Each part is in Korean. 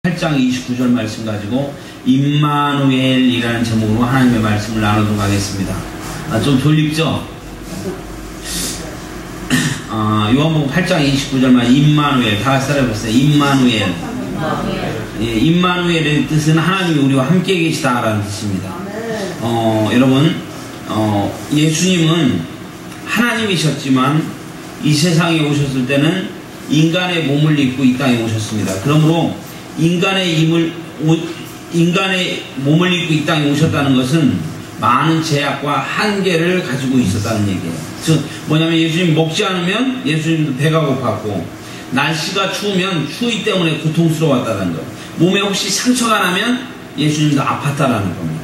8장 29절 말씀 가지고 임마누엘이라는 제목으로 하나님의 말씀을 나누도록 하겠습니다. 좀 졸립죠? 요한복음 8장 29절만 임마누엘, 다 같이 따라해보세요. 임마누엘. 임마누엘의 뜻은 하나님이 우리와 함께 계시다라는 뜻입니다. 여러분, 예수님은 하나님이셨지만 이 세상에 오셨을 때는 인간의 몸을 입고 이 땅에 오셨습니다. 그러므로 인간의 몸을 입고 이 땅에 오셨다는 것은 많은 제약과 한계를 가지고 있었다는 얘기예요. 즉 뭐냐면 예수님 먹지 않으면 예수님도 배가 고팠고, 날씨가 추우면 추위 때문에 고통스러웠다는 것, 몸에 혹시 상처가 나면 예수님도 아팠다라는 겁니다.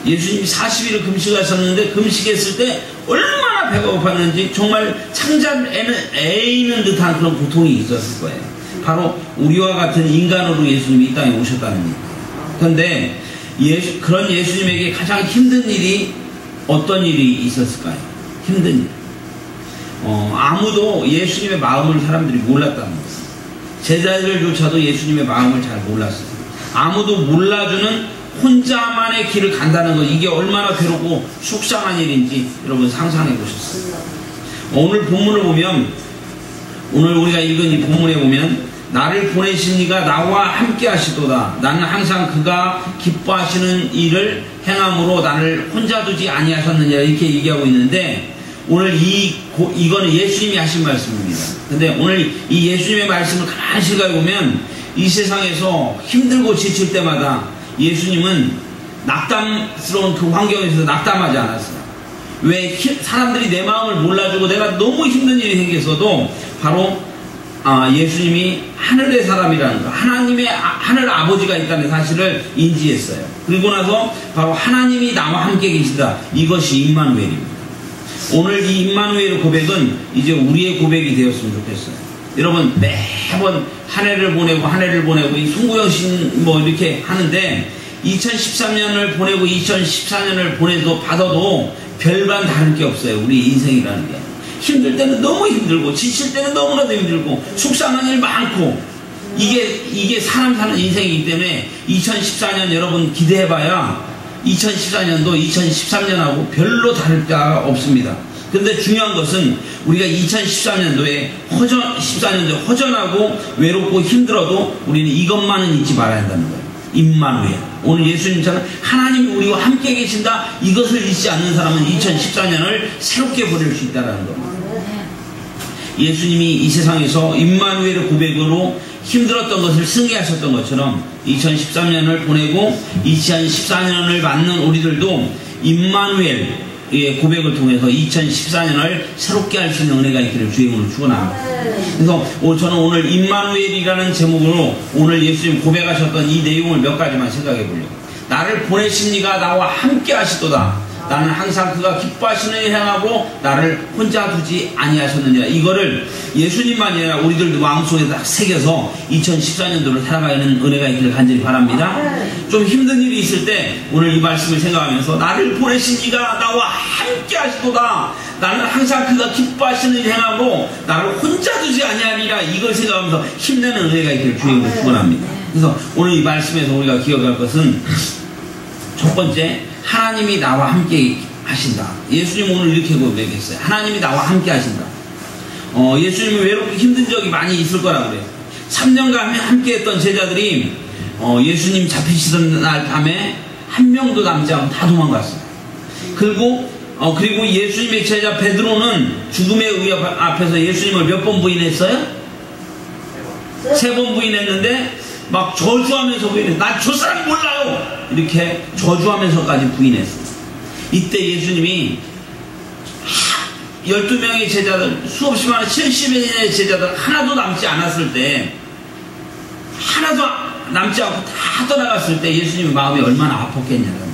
예수님이 40일을 금식하셨는데 금식했을 때 얼마나 배가 고팠는지 정말 창자를 애이는 듯한 그런 고통이 있었을 거예요. 바로 우리와 같은 인간으로 예수님이 이 땅에 오셨다는 얘기예요. 그런데 그런 예수님에게 가장 힘든 일이 어떤 일이 있었을까요? 힘든 일. 아무도 예수님의 마음을 사람들이 몰랐다는 거예요. 제자들조차도 예수님의 마음을 잘 몰랐어요. 아무도 몰라주는 혼자만의 길을 간다는 것, 이게 얼마나 괴롭고 속상한 일인지 여러분 상상해 보셨어요. 오늘 본문을 보면, 오늘 우리가 읽은 이 본문에 보면 나를 보내신 이가 나와 함께 하시도다. 나는 항상 그가 기뻐하시는 일을 행함으로 나를 혼자 두지 아니하셨느냐, 이렇게 얘기하고 있는데, 오늘 이거는 예수님이 하신 말씀입니다. 근데 오늘 이 예수님의 말씀을 가만히 생각해 보면 이 세상에서 힘들고 지칠 때마다 예수님은 낙담스러운 그 환경에서 낙담하지 않았어요. 왜? 사람들이 내 마음을 몰라주고 내가 너무 힘든 일이 생겼어도 바로 예수님이 하늘의 사람이라는 거, 하늘 아버지가 있다는 사실을 인지했어요. 그리고 나서 바로 하나님이 나와 함께 계시다, 이것이 임마누엘입니다. 오늘 이 임마누엘의 고백은 이제 우리의 고백이 되었으면 좋겠어요. 여러분, 매번 한 해를 보내고 이 송구영신 뭐 이렇게 하는데 2013년을 보내고 2014년을 받아도 별반 다를 게 없어요. 우리 인생이라는 게. 힘들 때는 너무 힘들고, 지칠 때는 너무나도 힘들고, 속상한 일 많고, 이게 사람 사는 인생이기 때문에 2014년 여러분 기대해봐야 2014년도 2013년하고 별로 다를 바가 없습니다. 근데 중요한 것은 우리가 2014년도에 14년도에 허전하고 외롭고 힘들어도 우리는 이것만은 잊지 말아야 한다는 거예요. 임마누엘. 오늘 예수님처럼 하나님이 우리와 함께 계신다, 이것을 잊지 않는 사람은 2014년을 새롭게 보낼 수 있다는 겁니다. 예수님이 이 세상에서 임마누엘의 고백으로 힘들었던 것을 승리하셨던 것처럼 2013년을 보내고 2014년을 맞는 우리들도 임마누엘의 고백을 통해서 2014년을 새롭게 할 수 있는 은혜가 있기를 주의 이름으로 축원합니다. 그래서 저는 오늘 임마누엘이라는 제목으로 오늘 예수님 고백하셨던 이 내용을 몇 가지만 생각해 보려고. 나를 보내신 이가 나와 함께 하시도다. 나는 항상 그가 기뻐하시는 일 행하고 나를 혼자 두지 아니하셨느니라. 이거를 예수님만이 아니라 우리들도 마음속에 딱 새겨서 2014년도를 살아가는 은혜가 있기를 간절히 바랍니다. 좀 힘든 일이 있을 때 오늘 이 말씀을 생각하면서 나를 보내신 이가 나와 함께 하시도다. 나는 항상 그가 기뻐하시는 일 행하고 나를 혼자 두지 아니하리라. 이걸 생각하면서 힘내는 은혜가 있기를 주의 이름으로 축원합니다. 그래서 오늘 이 말씀에서 우리가 기억할 것은 첫 번째, 하나님이 나와 함께 하신다. 예수님 오늘 이렇게 고백했어요. 하나님이 나와 함께 하신다. 예수님이 외롭고 힘든 적이 많이 있을 거라고 그래요. 3년간 함께 했던 제자들이 예수님 잡히시던 날 밤에 한 명도 남지 않고 다 도망갔어요. 그리고 예수님의 제자 베드로는 죽음의 위협 앞에서 예수님을 몇 번 부인했어요? 3번 부인했는데 막 저주하면서 부인했어요. 나 저 사람 몰라요! 이렇게 저주하면서까지 부인했어요. 이때 예수님이 12명의 제자들, 수없이 많은 70인의 제자들 하나도 남지 않았을 때, 하나도 남지 않고 다 떠나갔을 때 예수님의 마음이 얼마나 아팠겠냐는 거예요.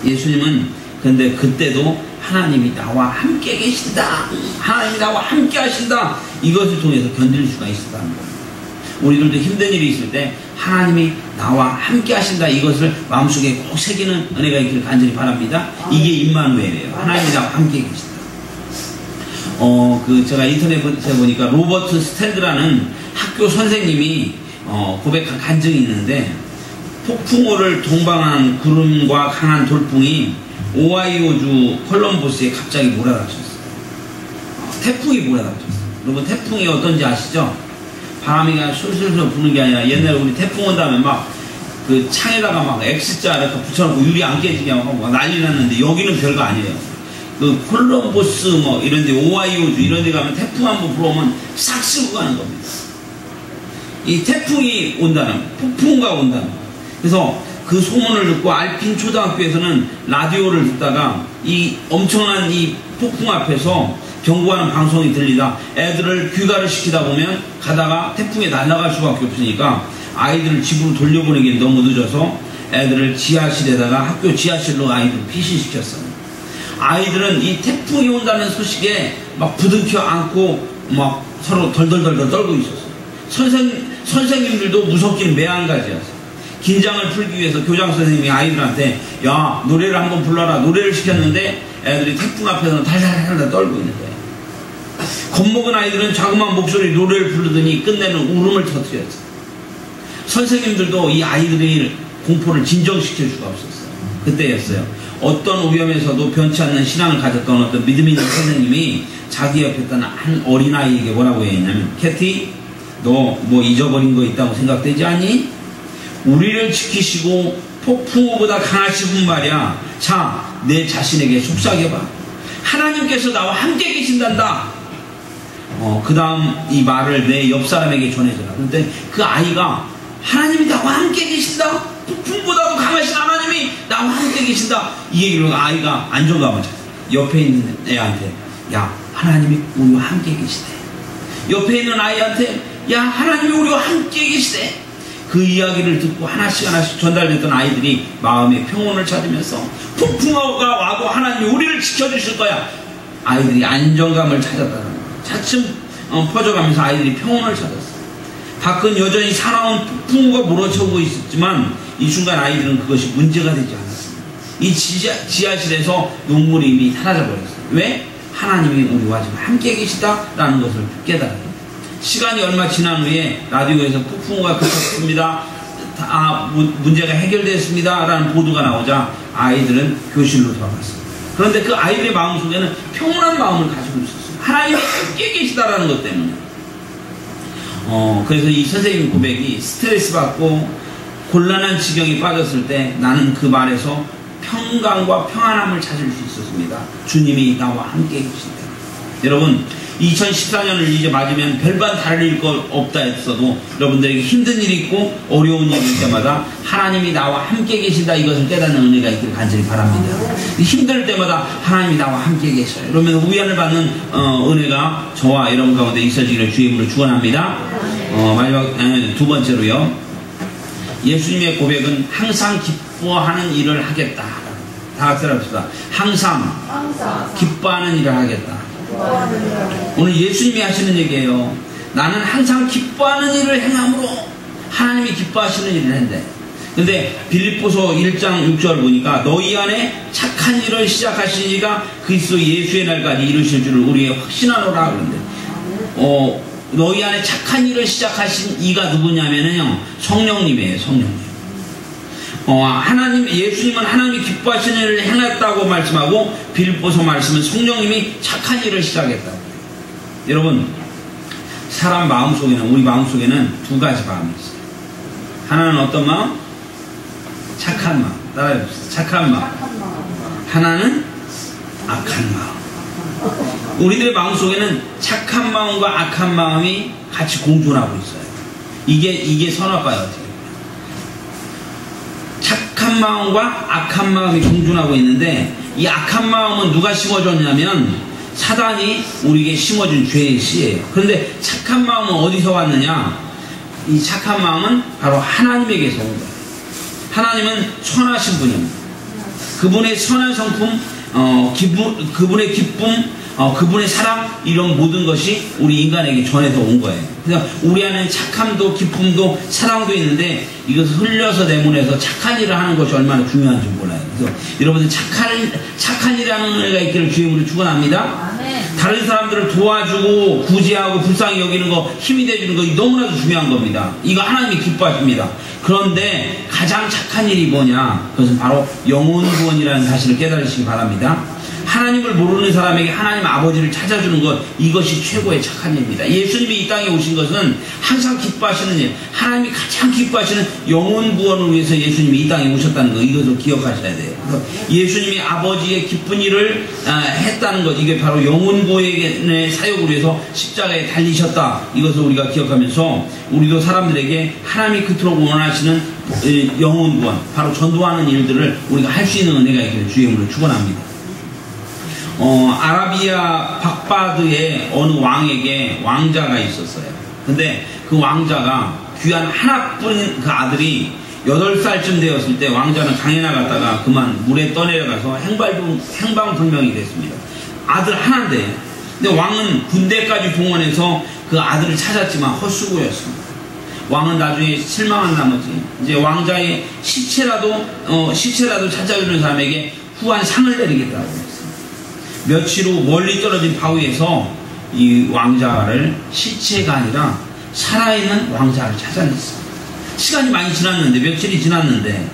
예수님은 근데 그때도 하나님이 나와 함께 계신다, 하나님이 나와 함께 하신다, 이것을 통해서 견딜 수가 있었다는 거예요. 우리들도 힘든 일이 있을 때 하나님이 나와 함께 하신다, 이것을 마음속에 꼭 새기는 은혜가 있기를 간절히 바랍니다. 이게 임마누엘이에요. 하나님이 나와 함께 계신다. 제가 인터넷에 보니까 로버트 스탠드라는 학교 선생님이 고백한 간증이 있는데, 폭풍우를 동반한 구름과 강한 돌풍이 오하이오주 콜럼버스에 갑자기 몰아닥쳤어요. 태풍이 몰아닥쳤어요. 여러분, 태풍이 어떤지 아시죠? 바람이 그냥 술술술 부는 게 아니라, 옛날에 우리 태풍 온다면 막 그 창에다가 막 X자 이렇게 붙여놓고 유리 안 깨지게 하고 막 난리 났는데, 여기는 별거 아니에요. 그 콜럼버스 뭐 이런데, 오하이오주 이런데 가면 태풍 한번 불어오면 싹 쓸고 가는 겁니다. 이 태풍이 온다는, 폭풍우가 온다는. 그래서 그 소문을 듣고 알핀 초등학교에서는 라디오를 듣다가 이 엄청난 이 폭풍 앞에서 경고하는 방송이 들리다 애들을 귀가를 시키다 보면 가다가 태풍에 날아갈 수밖에 없으니까 아이들을 집으로 돌려보내기 너무 늦어서 애들을 지하실에다가, 학교 지하실로 아이들을 피신시켰어요. 아이들은 이 태풍이 온다는 소식에 막 부둥켜 안고 막 서로 덜덜덜덜 떨고 있었어요. 선생님들도 무섭긴 매한가지였어요. 긴장을 풀기 위해서 교장 선생님이 아이들한테 야, 노래를 한번 불러라, 노래를 시켰는데 애들이 태풍 앞에서 달달달달 떨고 있는 거예요. 겁먹은 아이들은 자그마한 목소리 노래를 부르더니 끝내는 울음을 터뜨렸어요. 선생님들도 이 아이들의 공포를 진정시킬 수가 없었어요. 그때였어요. 어떤 위험에서도 변치 않는 신앙을 가졌던 어떤 믿음 있는 선생님이 자기 옆에 있던 한 어린아이에게 뭐라고 했냐면, 캐티, 너 뭐 잊어버린 거 있다고 생각되지 않니? 우리를 지키시고 폭풍우보다 강하신 분 말이야. 자, 내 자신에게 속삭여봐. 하나님께서 나와 함께 계신단다. 그 다음 이 말을 내 옆 사람에게 전해줘라. 근데 그 아이가 하나님이 나와 함께 계신다. 폭풍보다도 강하신 하나님이 나와 함께 계신다. 이 얘기로 아이가 안정감을 찾아. 옆에 있는 애한테 야, 하나님이 우리와 함께 계시대. 옆에 있는 아이한테 야, 하나님이 우리와 함께 계시대. 그 이야기를 듣고 하나씩 하나씩 전달됐던 아이들이 마음의 평온을 찾으면서 폭풍우가 와도 하나님이 우리를 지켜주실 거야. 아이들이 안정감을 찾았다는 거예요. 차츰 퍼져가면서 아이들이 평온을 찾았어요. 밖은 여전히 사나운 폭풍우가 몰아쳐오고 있었지만 이 순간 아이들은 그것이 문제가 되지 않았습니다. 이 지하실에서 눈물이 이미 사라져버렸어요. 왜? 하나님이 우리와 지금 함께 계시다라는 것을 깨달아요. 시간이 얼마 지난 후에 라디오에서 폭풍우가 그쳤습니다. 문제가 해결됐습니다. 라는 보도가 나오자 아이들은 교실로 돌아갔어요. 그런데 그 아이들의 마음속에는 평온한 마음을 가지고 있었어요. 하나님이 함께 계시다라는 것 때문에. 그래서 이 선생님 고백이 스트레스 받고 곤란한 지경에 빠졌을 때 나는 그 말에서 평강과 평안함을 찾을 수 있었습니다. 주님이 나와 함께 계신다. 여러분, 2014년을 이제 맞으면 별반 다를 것 없다 했어도 여러분들에게 힘든 일이 있고 어려운 일이 있을 때마다 하나님이 나와 함께 계신다, 이것을 깨닫는 은혜가 있기를 간절히 바랍니다. 힘들 때마다 하나님이 나와 함께 계셔요. 그러면 위안을 받는 은혜가 저와 여러분 가운데 있어지기를 주의 이름으로 축원합니다. 마지막 두 번째로요, 예수님의 고백은 항상 기뻐하는 일을 하겠다. 다 같이 합시다. 항상 기뻐하는 일을 하겠다. 오늘 예수님이 하시는 얘기예요. 나는 항상 기뻐하는 일을 행함으로 하나님이 기뻐하시는 일을 한대. 근데 빌립보서 1장 6절 보니까 너희 안에 착한 일을 시작하신 이가 그리스도 예수의 날까지 이루실 줄을 우리의 확신하노라 그러는데, 너희 안에 착한 일을 시작하신 이가 누구냐면요, 성령님이에요. 성령님. 예수님은 하나님이 기뻐하시는 일을 행했다고 말씀하고, 빌립보서 말씀은 성령님이 착한 일을 시작했다고. 여러분, 사람 마음속에는, 우리 마음속에는 두 가지 마음이 있어요. 하나는 어떤 마음? 착한 마음. 따라해봅시다. 착한 마음. 하나는 악한 마음. 우리들의 마음속에는 착한 마음과 악한 마음이 같이 공존하고 있어요. 이게 선악과예요. 어떻게? 착한 마음과 악한 마음이 공존하고 있는데, 이 악한 마음은 누가 심어줬냐면 사단이 우리에게 심어준 죄의 씨예요. 그런데 착한 마음은 어디서 왔느냐? 이 착한 마음은 바로 하나님에게서 온 거예요. 하나님은 선하신 분입니다. 그분의 선한 성품, 그분의 기쁨, 그분의 사랑, 이런 모든 것이 우리 인간에게 전해서 온 거예요. 그래서 우리 안에 착함도 기쁨도 사랑도 있는데 이것을 흘려서 내보내서 착한 일을 하는 것이 얼마나 중요한지 몰라요. 그래서 여러분들 착한 일을 하는 은혜가 있기를 주의 이름으로 축원합니다. 다른 사람들을 도와주고 구제하고 불쌍히 여기는 거, 힘이 돼주는 거 너무나도 중요한 겁니다. 이거 하나님이 기뻐하십니다. 그런데 가장 착한 일이 뭐냐? 그것은 바로 영혼 구원이라는 사실을 깨달으시기 바랍니다. 하나님을 모르는 사람에게 하나님 아버지를 찾아주는 것, 이것이 최고의 착한 일입니다. 예수님이 이 땅에 오신 것은 항상 기뻐하시는 일, 하나님이 가장 기뻐하시는 영혼 구원을 위해서 예수님이 이 땅에 오셨다는 것, 이것을 기억하셔야 돼요. 그래서 예수님이 아버지의 기쁜 일을 했다는 것, 이게 바로 영혼 구원의 사역을 위해서 십자가에 달리셨다, 이것을 우리가 기억하면서 우리도 사람들에게 하나님이 그토록 원하시는 영혼 구원, 바로 전도하는 일들을 우리가 할 수 있는 은혜가 있기를 주의 이름으로 축원합니다. 아라비아 박바드의 어느 왕에게 왕자가 있었어요. 근데 그 왕자가 귀한 하나뿐인 그 아들이 8살쯤 되었을 때 왕자는 강에 나갔다가 그만 물에 떠내려가서 행방불명이 됐습니다. 아들 하나인데, 근데 왕은 군대까지 동원해서 그 아들을 찾았지만 헛수고였습니다. 왕은 나중에 실망한 나머지 이제 왕자의 시체라도 찾아주는 사람에게 후한 상을 내리겠다고 했습니다. 며칠 후 멀리 떨어진 바위에서 이 왕자를 시체가 아니라 살아있는 왕자를 찾아냈습니다. 시간이 많이 지났는데, 며칠이 지났는데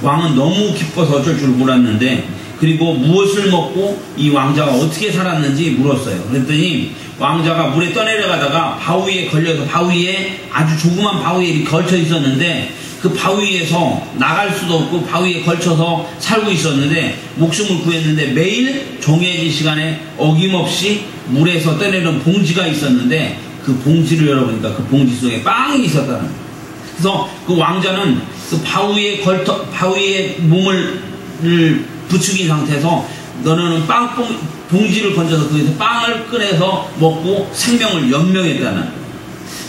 왕은 너무 기뻐서 어쩔 줄 몰랐는데, 그리고 무엇을 먹고 이 왕자가 어떻게 살았는지 물었어요. 그랬더니 왕자가 물에 떠내려가다가 바위에 걸려서, 바위에 아주 조그만 바위에 걸쳐 있었는데 그 바위에서 나갈 수도 없고 바위에 걸쳐서 살고 있었는데 목숨을 구했는데, 매일 정해진 시간에 어김없이 물에서 떠내려온 봉지가 있었는데 그 봉지를 열어보니까 그 봉지 속에 빵이 있었다는 거예요. 그래서 그 왕자는 그 바위에 몸을 부추긴 상태에서 너는 봉지를 건져서 거기서 빵을 꺼내서 먹고 생명을 연명했다는 거예요.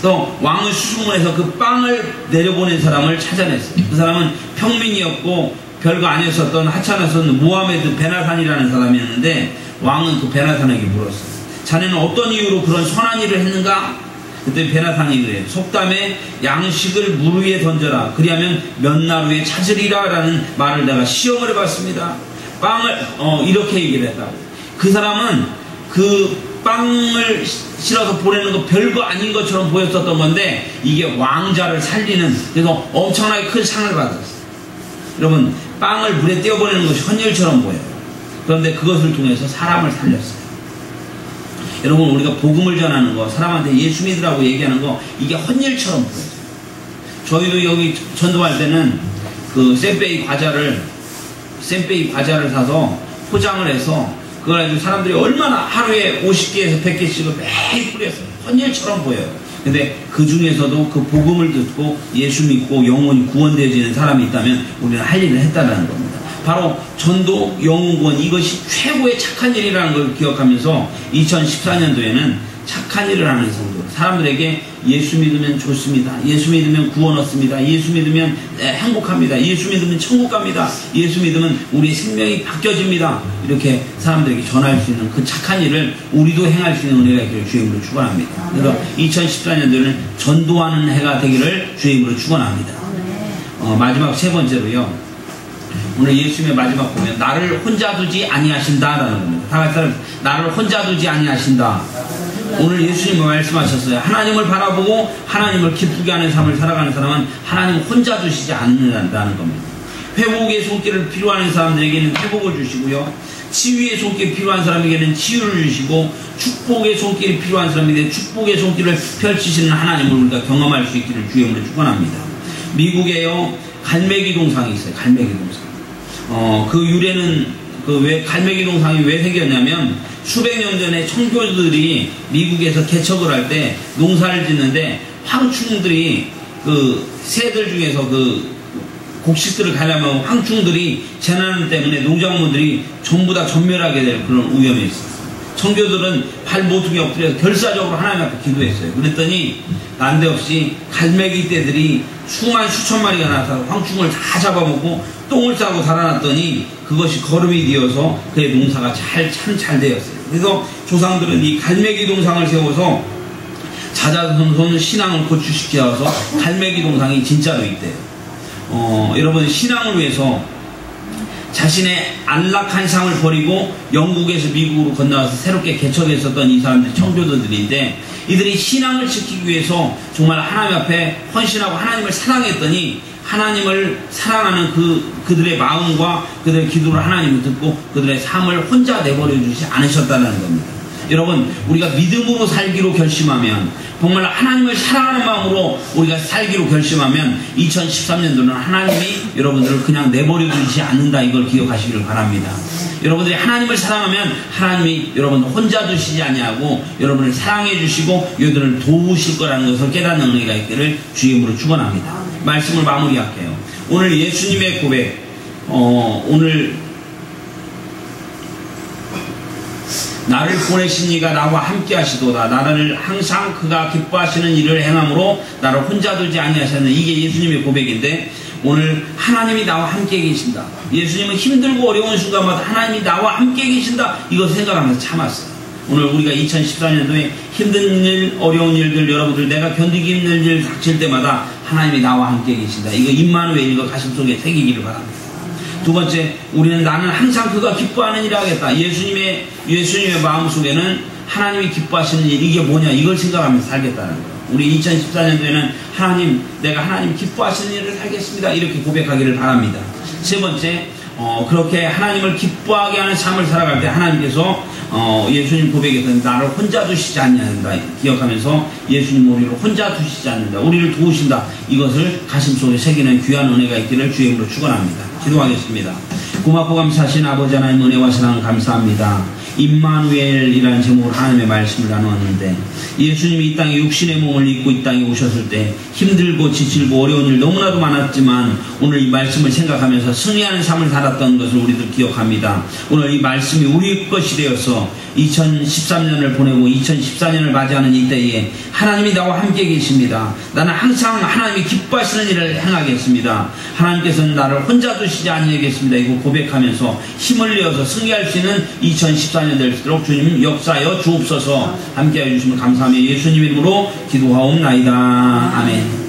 또 왕은 수중문에서 그 빵을 내려보낸 사람을 찾아냈어요. 그 사람은 평민이었고 별거 아니었었던 하찮았었던 무하메드 베나산이라는 사람이었는데, 왕은 그 베나산에게 물었어요. 자네는 어떤 이유로 그런 선한 일을 했는가? 그때 베나산이 그래요. 속담에 양식을 물 위에 던져라, 그리하면 몇 날 후에 찾으리라 라는 말을 내가 시험을 해봤습니다. 빵을 이렇게 얘기를 했다고. 그 사람은 그 빵을 실어서 보내는 거 별거 아닌 것처럼 보였었던 건데, 이게 왕자를 살리는, 그래서 엄청나게 큰 상을 받았어요. 여러분, 빵을 물에 띄어보내는 것이 헌일처럼 보여요. 그런데 그것을 통해서 사람을 살렸어요. 여러분, 우리가 복음을 전하는 거, 사람한테 예수 믿으라고 얘기하는 거, 이게 헌일처럼 보여요. 저희도 여기 전도할 때는 그 샌베이 과자를 사서 포장을 해서 그걸 가지고 사람들이 얼마나 하루에 50개에서 100개씩을 매일 뿌렸어요. 헌일처럼 보여요. 근데 그 중에서도 그 복음을 듣고 예수 믿고 영혼이 구원되어지는 사람이 있다면 우리는 할 일을 했다는 겁니다. 바로 전도, 영혼 구원, 이것이 최고의 착한 일이라는 걸 기억하면서 2014년도에는 착한 일을 하는 성도, 사람들에게 예수 믿으면 좋습니다, 예수 믿으면 구원 얻습니다, 예수 믿으면 행복합니다, 예수 믿으면 천국 갑니다, 예수 믿으면 우리의 생명이 바뀌어집니다, 이렇게 사람들에게 전할 수 있는 그 착한 일을 우리도 행할 수 있는 은혜가 있기를 주의 이름으로 축원합니다. 그래서 2014년도에는 전도하는 해가 되기를 주의 이름으로 축원합니다. 마지막 세 번째로요, 오늘 예수님의 마지막 보면 나를 혼자 두지 아니하신다라는 겁니다. 다 같이 나를 혼자 두지 아니하신다. 오늘 예수님이 말씀하셨어요. 하나님을 바라보고 하나님을 기쁘게 하는 삶을 살아가는 사람은 하나님 혼자 두시지 않는다는 겁니다. 회복의 손길을 필요하는 사람들에게는 회복을 주시고요, 치유의 손길이 필요한 사람에게는 치유를 주시고, 축복의 손길이 필요한 사람에게는 축복의 손길을 펼치시는 하나님을 우리가 경험할 수 있기를 주의 이름으로 축원합니다. 미국에요, 갈매기 동상이 있어요. 갈매기 동상. 그 유래는 왜 갈매기 동상이 왜 생겼냐면, 수백 년 전에 청교도들이 미국에서 개척을 할 때 농사를 짓는데 황충들이, 그 새들 중에서 그 곡식들을 가려면 황충들이 재난 때문에 농작물들이 전부 다 전멸하게 될 그런 위험이 있었어요. 청교도들은 발 모퉁이 엎드려서 결사적으로 하나님 앞에 기도했어요. 그랬더니 난데없이 갈매기 떼들이 수천 마리가 나타나서 황충을 다 잡아먹고 똥을 싸고 달아났더니 그것이 거름이 되어서 그의 농사가 참 잘 되었어요. 그래서 조상들은 이 갈매기 동상을 세워서 자자손손 신앙을 고취시켜서 갈매기 동상이 진짜로 있대요. 여러분, 신앙을 위해서 자신의 안락한 삶을 버리고 영국에서 미국으로 건너와서 새롭게 개척했었던 이 사람들이 청교도들인데, 이들이 신앙을 지키기 위해서 정말 하나님 앞에 헌신하고 하나님을 사랑했더니, 하나님을 사랑하는 그들의 마음과 그들의 기도를 하나님을 듣고 그들의 삶을 혼자 내버려 주지 않으셨다는 겁니다. 여러분, 우리가 믿음으로 살기로 결심하면, 정말 하나님을 사랑하는 마음으로 우리가 살기로 결심하면 2013년도는 하나님이 여러분들을 그냥 내버려 두지 않는다, 이걸 기억하시기를 바랍니다. 여러분들이 하나님을 사랑하면 하나님이 여러분을 혼자 두시지 아니하고 여러분을 사랑해 주시고 여러분을 도우실 거라는 것을 깨닫는 은혜가 있기를 주의 이름으로 축원합니다. 말씀을 마무리할게요. 오늘 예수님의 고백, 오늘 나를 보내신 이가 나와 함께 하시도다. 나를 항상 그가 기뻐하시는 일을 행함으로 나를 혼자 두지 아니하셨네. 이게 예수님의 고백인데, 오늘 하나님이 나와 함께 계신다. 예수님은 힘들고 어려운 순간마다 하나님이 나와 함께 계신다, 이거 생각하면서 참았어요. 오늘 우리가 2014년도에 힘든 일, 어려운 일들, 여러분들 내가 견디기 힘든 일 닥칠 때마다 하나님이 나와 함께 계신다, 이거 임마누엘, 이거 가슴속에 새기기를 바랍니다. 두 번째, 우리는 나는 항상 그가 기뻐하는 일을 하겠다. 예수님의 마음속에는 하나님이 기뻐하시는 일, 이게 뭐냐, 이걸 생각하면서 살겠다는 거예요. 우리 2014년도에는 하나님, 내가 하나님 기뻐하시는 일을 살겠습니다, 이렇게 고백하기를 바랍니다. 세 번째, 그렇게 하나님을 기뻐하게 하는 삶을 살아갈 때 하나님께서 예수님 고백에서는 나를 혼자 두시지 않는다, 기억하면서 예수님 우리를 혼자 두시지 않는다, 우리를 도우신다, 이것을 가슴속에 새기는 귀한 은혜가 있기를 주의 이름으로 축원합니다. 기도하겠습니다. 고맙고 감사하신 아버지 하나님, 은혜와 사랑 감사합니다. 임마누엘이라는 제목으로 하나님의 말씀을 나누었는데, 예수님이 이 땅에 육신의 몸을 입고 이 땅에 오셨을 때 힘들고 지치고 어려운 일 너무나도 많았지만, 오늘 이 말씀을 생각하면서 승리하는 삶을 살았던 것을 우리들 기억합니다. 오늘 이 말씀이 우리 것이 되어서 2013년을 보내고 2014년을 맞이하는 이때에 하나님이 나와 함께 계십니다. 나는 항상 하나님이 기뻐하시는 일을 행하겠습니다. 하나님께서는 나를 혼자 두시지 아니하겠습니다, 이거 고백하면서 힘을 내어서 승리할 수 있는 2014년 될 수 있도록 주님 역사하여 주옵소서. 함께해 주시면 감사하며 예수님 이름으로 기도하옵나이다. 아멘.